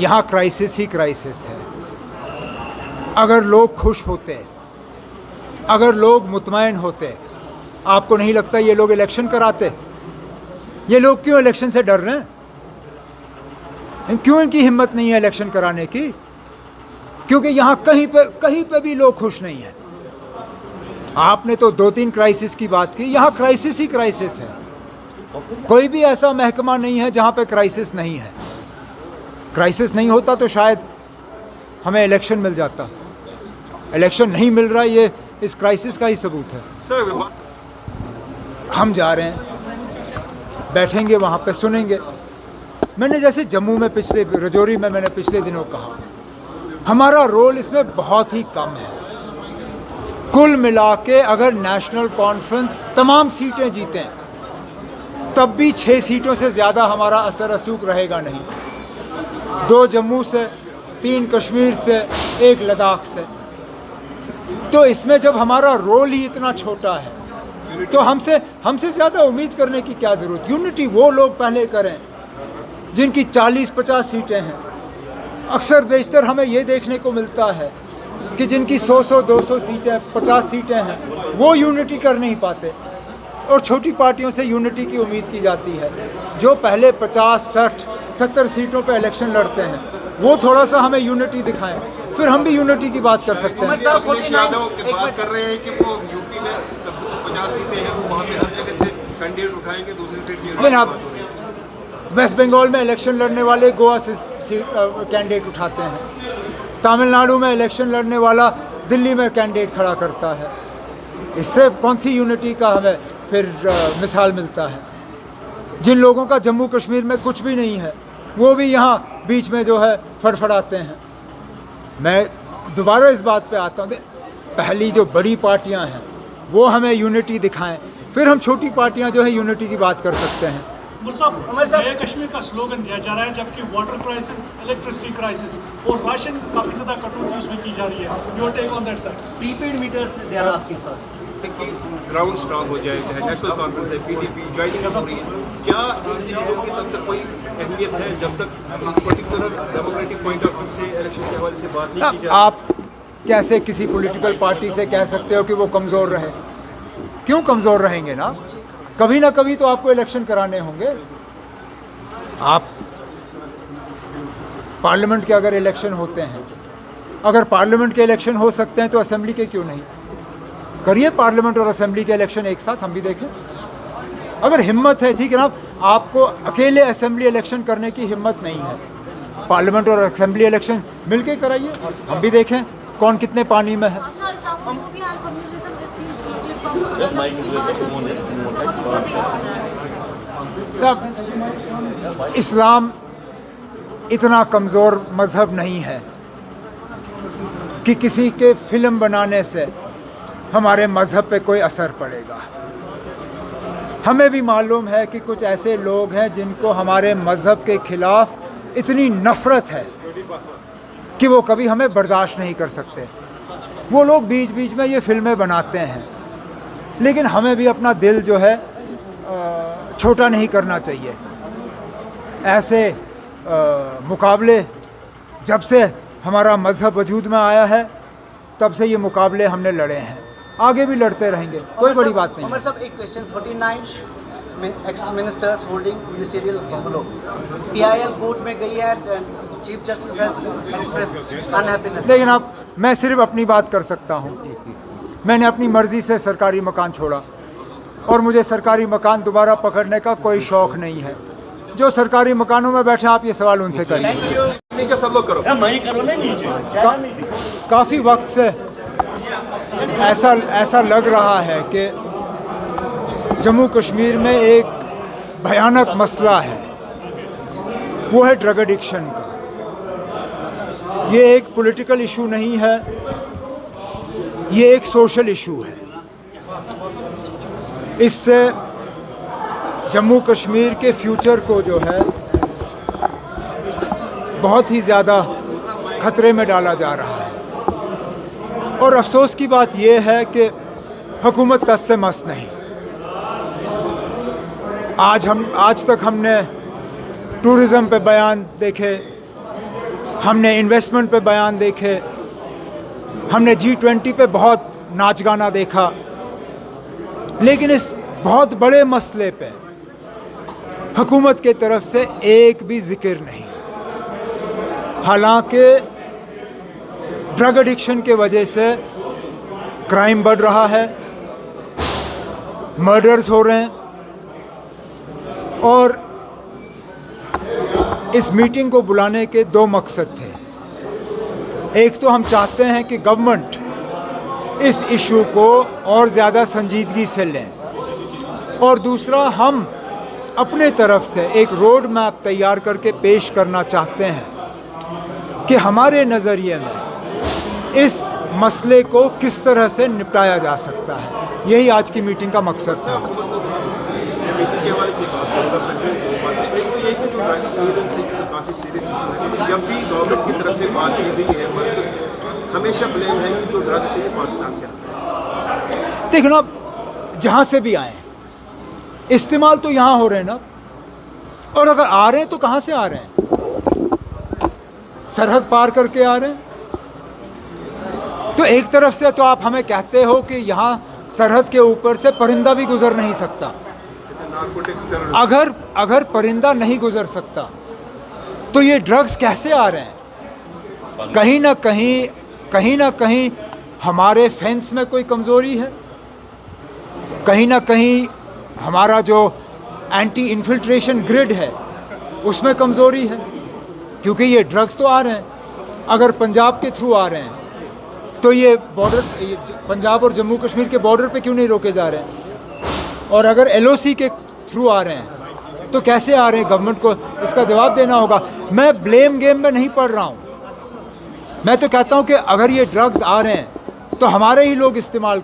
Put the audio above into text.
यहाँ क्राइसिस ही क्राइसिस है। अगर लोग खुश होते, अगर लोग मुतमईन होते, आपको नहीं लगता ये लोग इलेक्शन कराते? ये लोग क्यों इलेक्शन से डर रहे हैं? क्यों इनकी हिम्मत नहीं है इलेक्शन कराने की? क्योंकि यहाँ कहीं पे भी लोग खुश नहीं हैं। आपने तो 2-3 क्राइसिस की बात की, यहाँ क्राइसिस ही क्राइसिस है। कोई भी ऐसा महकमा नहीं है जहाँ पे क्राइसिस नहीं है। क्राइसिस नहीं होता तो शायद हमें इलेक्शन मिल जाता। इलेक्शन नहीं मिल रहा, ये इस क्राइसिस का ही सबूत है। हम जा रहे हैं, बैठेंगे वहाँ पे, सुनेंगे। मैंने जैसे जम्मू में रजौरी में मैंने पिछले दिनों कहा, हमारा रोल इसमें बहुत ही कम है। कुल मिला के अगर नेशनल कॉन्फ्रेंस तमाम सीटें जीतें तब भी 6 सीटों से ज़्यादा हमारा असर रसूख रहेगा नहीं। 2 जम्मू से, 3 कश्मीर से, 1 लद्दाख से। तो इसमें जब हमारा रोल ही इतना छोटा है तो हमसे ज़्यादा उम्मीद करने की क्या ज़रूरत। यूनिटी वो लोग पहले करें जिनकी 40-50 सीटें हैं। अक्सर बेशतर हमें ये देखने को मिलता है कि जिनकी 100-200 सीटें, 50 सीटें हैं, वो यूनिटी कर नहीं पाते और छोटी पार्टियों से यूनिटी की उम्मीद की जाती है। जो पहले 50, 60, 70 सीटों पे इलेक्शन लड़ते हैं वो थोड़ा सा हमें यूनिटी दिखाएं, फिर हम भी यूनिटी की बात कर सकते हैं। बात कर रहे हैं कि वो यूपी में 50 सीटें हैं, वो वहाँ पे हर जगह से कैंडिडेट उठाएंगे, दूसरी सीट। लेकिन आप वेस्ट बंगाल में इलेक्शन लड़ने वाले गोवा से कैंडिडेट उठाते हैं, तमिलनाडु में इलेक्शन लड़ने वाला दिल्ली में कैंडिडेट खड़ा करता है। इससे कौन सी यूनिटी का हमें फिर मिसाल मिलता है? जिन लोगों का जम्मू कश्मीर में कुछ भी नहीं है वो भी यहाँ बीच में जो है फड़फड़ाते हैं। मैं दोबारा इस बात पे आता हूँ, पहली जो बड़ी पार्टियाँ हैं वो हमें यूनिटी दिखाएं, फिर हम छोटी पार्टियाँ जो है यूनिटी की बात कर सकते हैं। उमर साहब, नए कश्मीर का स्लोगन दिया जा रहा है, जबकि वाटर क्राइसिस, इलेक्ट्रिसिटी क्राइसिस और राशन काफ़ी ज़्यादा कटौती उसमें की जा रही है। Your take on that sir? Prepaid meters they are asking for. Ground strong हो जाए, चाहे नेशनल कॉन्फ्रेंस है, पीडीपी ज्वाइनिंग हो रही है, क्या इन चीज़ों की तब तक कोई अहमियत है जब तक particular democratic point of view से इलेक्शन के हवाले से बात नहीं की जाए? आप कैसे किसी पॉलिटिकल पार्टी से कह सकते हो कि वो कमज़ोर रहे? क्यों कमज़ोर रहेंगे? ना कभी ना कभी तो आपको इलेक्शन कराने होंगे। आप पार्लियामेंट के अगर इलेक्शन होते हैं, अगर पार्लियामेंट के इलेक्शन हो सकते हैं तो असेंबली के क्यों नहीं? करिए पार्लियामेंट और असेंबली के इलेक्शन एक साथ, हम भी देखें। अगर हिम्मत है, ठीक है ना, आपको अकेले असेंबली इलेक्शन करने की हिम्मत नहीं है, पार्लियामेंट और असेंबली इलेक्शन मिलके कराइए, हम भी देखें कौन कितने पानी में है। सब इस्लाम इतना कमज़ोर मज़हब नहीं है कि किसी के फिल्म बनाने से हमारे मज़हब पे कोई असर पड़ेगा। हमें भी मालूम है कि कुछ ऐसे लोग हैं जिनको हमारे मज़हब के ख़िलाफ़ इतनी नफ़रत है कि वो कभी हमें बर्दाश्त नहीं कर सकते। वो लोग बीच बीच में ये फिल्में बनाते हैं, लेकिन हमें भी अपना दिल जो है छोटा नहीं करना चाहिए। ऐसे मुकाबले जब से हमारा मज़हब वजूद में आया है तब से ये मुकाबले हमने लड़े हैं, आगे भी लड़ते रहेंगे, कोई बड़ी बात नहीं। उमर साहब, एक question, 49 x ministers holding ministerial bungalow, PIL court में गई है, chief justice has expressed unhappiness. लेकिन अब मैं सिर्फ अपनी बात कर सकता हूँ। मैंने अपनी मर्ज़ी से सरकारी मकान छोड़ा और मुझे सरकारी मकान दोबारा पकड़ने का कोई शौक़ नहीं है। जो सरकारी मकानों में बैठे आप ये सवाल उनसे करिए। नीचे सब लोग करो, काफ़ी वक्त से ऐसा लग रहा है कि जम्मू कश्मीर में एक भयानक मसला है, वो है ड्रग एडिक्शन का। ये एक पॉलिटिकल इशू नहीं है, ये एक सोशल इशू है। इससे जम्मू कश्मीर के फ्यूचर को जो है बहुत ही ज़्यादा खतरे में डाला जा रहा है। और अफसोस की बात यह है कि हुकूमत तस से मस नहीं। आज तक हमने टूरिज़म पे बयान देखे, हमने इन्वेस्टमेंट पे बयान देखे, हमने G20 पे बहुत नाच गाना देखा, लेकिन इस बहुत बड़े मसले पे हुकूमत के तरफ से एक भी जिक्र नहीं। हालांकि ड्रग एडिक्शन के वजह से क्राइम बढ़ रहा है, मर्डर्स हो रहे हैं, और इस मीटिंग को बुलाने के दो मकसद थे। एक तो हम चाहते हैं कि गवर्नमेंट इस इशू को और ज़्यादा संजीदगी से लें, और दूसरा हम अपने तरफ से एक रोड मैप तैयार करके पेश करना चाहते हैं कि हमारे नज़रिए में इस मसले को किस तरह से निपटाया जा सकता है। यही आज की मीटिंग का मकसद था। मीटिंग के हवाले से बात करूँगा, एक तो ये कि जो ड्रग से काफ़ी सीरियस इशू है, जब भी गवर्नमेंट की तरफ से बात की गई है, मरकज़ हमेशा ब्लेम है कि जो ड्रग्स है पाकिस्तान से आता है। देखो ना, जहाँ से भी आए इस्तेमाल तो यहाँ हो रहे हैं ना, और अगर आ रहे हैं तो कहाँ से आ रहे हैं? सरहद पार करके आ रहे हैं। तो एक तरफ से तो आप हमें कहते हो कि यहाँ सरहद के ऊपर से परिंदा भी गुजर नहीं सकता। अगर परिंदा नहीं गुजर सकता तो ये ड्रग्स कैसे आ रहे हैं? कहीं ना कहीं हमारे फेंस में कोई कमज़ोरी है, कहीं ना कहीं हमारा जो एंटी इन्फिल्ट्रेशन ग्रिड है उसमें कमज़ोरी है, क्योंकि ये ड्रग्स तो आ रहे हैं। अगर पंजाब के थ्रू आ रहे हैं तो ये बॉर्डर, पंजाब और जम्मू कश्मीर के बॉर्डर पे क्यों नहीं रोके जा रहे हैं? और अगर LOC के थ्रू आ रहे हैं तो कैसे आ रहे हैं? गवर्नमेंट को इसका जवाब देना होगा। मैं ब्लेम गेम में नहीं पड़ रहा हूँ, मैं तो कहता हूँ कि अगर ये ड्रग्स आ रहे हैं तो हमारे ही लोग इस्तेमाल कर